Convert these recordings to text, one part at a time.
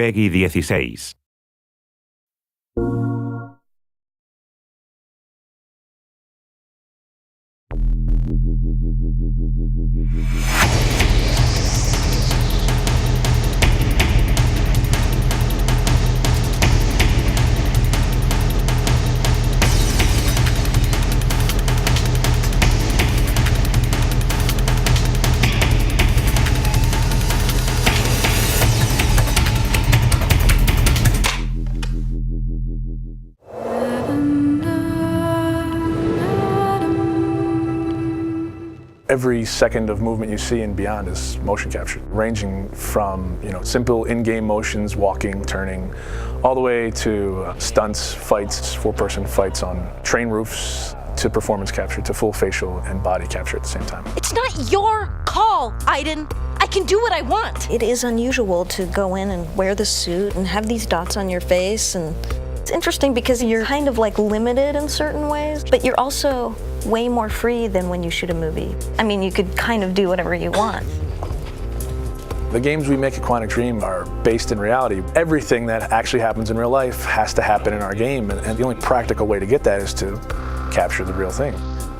PEGI 16. Every second of movement you see and beyond is motion capture, ranging from simple in-game motions, walking, turning, all the way to stunts, fights, four-person fights on train roofs, to performance capture, to full facial and body capture at the same time. It's not your call, Aiden. I can do what I want. It is unusual to go in and wear the suit and have these dots on your face, and it's interesting because you're kind of like limited in certain ways, but you're also way more free than when you shoot a movie. I mean, you could kind of do whatever you want. The games we make at Quantic Dream are based in reality. Everything that actually happens in real life has to happen in our game, and the only practical way to get that is to capture the real thing.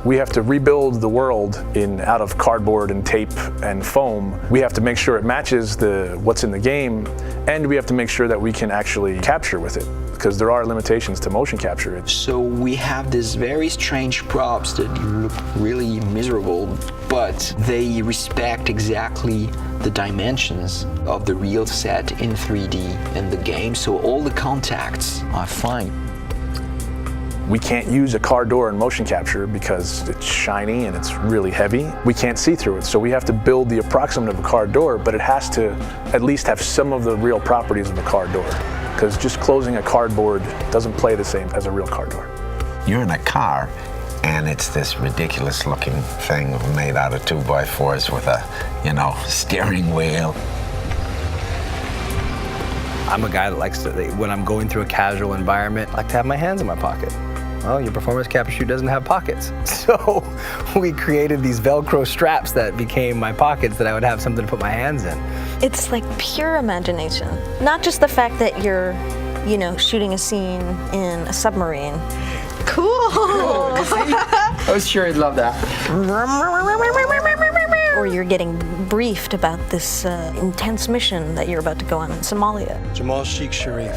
We have to rebuild the world out of cardboard and tape and foam. We have to make sure it matches what's in the game, and we have to make sure that we can actually capture with it, because there are limitations to motion capture. So we have these very strange props that look really miserable, but they respect exactly the dimensions of the real set in 3D in the game, so all the contacts are fine. We can't use a car door in motion capture because it's shiny and it's really heavy. We can't see through it, so we have to build the approximate of a car door, but it has to at least have some of the real properties of a car door, because just closing a cardboard doesn't play the same as a real car door. You're in a car, and it's this ridiculous looking thing made out of 2x4s with a, steering wheel. I'm a guy that likes to, when I'm going through a casual environment, I like to have my hands in my pocket. Well, your performance capture shoot doesn't have pockets. So we created these Velcro straps that became my pockets that I would have something to put my hands in. It's like pure imagination. Not just the fact that you're, shooting a scene in a submarine. Cool. I was sure you'd love that. Or you're getting briefed about this intense mission that you're about to go on in Somalia. Jamal Sheikh Sharif.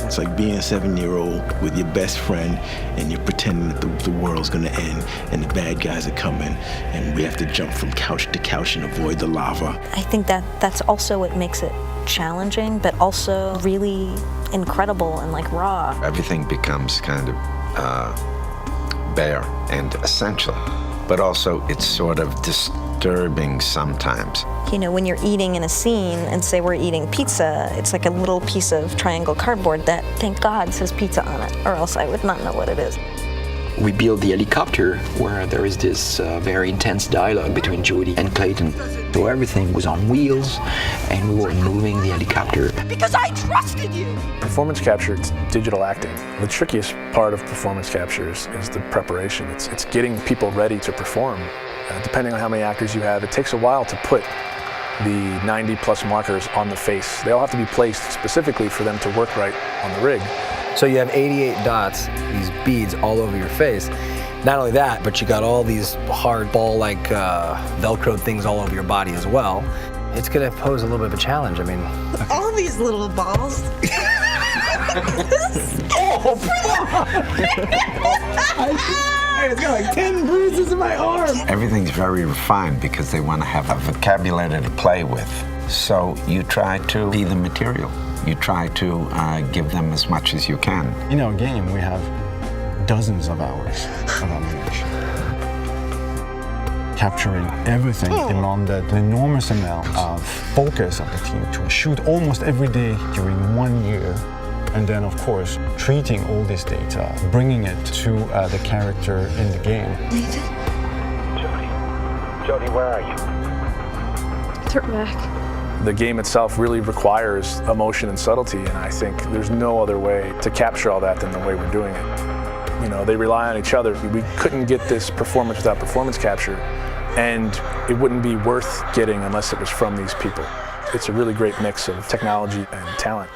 It's like being a 7-year-old with your best friend and you're pretending that the world's gonna end and the bad guys are coming and we have to jump from couch to couch and avoid the lava. I think that's also what makes it challenging, but also really incredible and like raw. Everything becomes kind of bare and essential, but also it's sort of disturbing sometimes. When you're eating in a scene and say we're eating pizza, it's like a little piece of triangle cardboard that, thank God, says pizza on it, or else I would not know what it is. We built the helicopter where there is this very intense dialogue between Jody and Clayton. So everything was on wheels and we were moving the helicopter. Because I trusted you! Performance capture, it's digital acting. The trickiest part of performance capture is the preparation. It's getting people ready to perform. Depending on how many actors you have, it takes a while to put the 90+ markers on the face. They all have to be placed specifically for them to work right on the rig. So you have 88 dots, these beads all over your face. Not only that, but you got all these hard ball-like Velcro things all over your body as well. It's gonna pose a little bit of a challenge, I mean. All these little balls. It's got like 10 bruises in my arm. Everything's very refined because they want to have a vocabulary to play with. So you try to be the material. You try to give them as much as you can. In our game, we have dozens of hours of ammunition. Capturing everything demanded an enormous amount of focus of the team to shoot almost every day during 1 year. And then, of course, treating all this data, bringing it to the character in the game. Nathan? Jody, where are you? Turn back. The game itself really requires emotion and subtlety, and I think there's no other way to capture all that than the way we're doing it. They rely on each other. We couldn't get this performance without performance capture, and it wouldn't be worth getting unless it was from these people. It's a really great mix of technology and talent.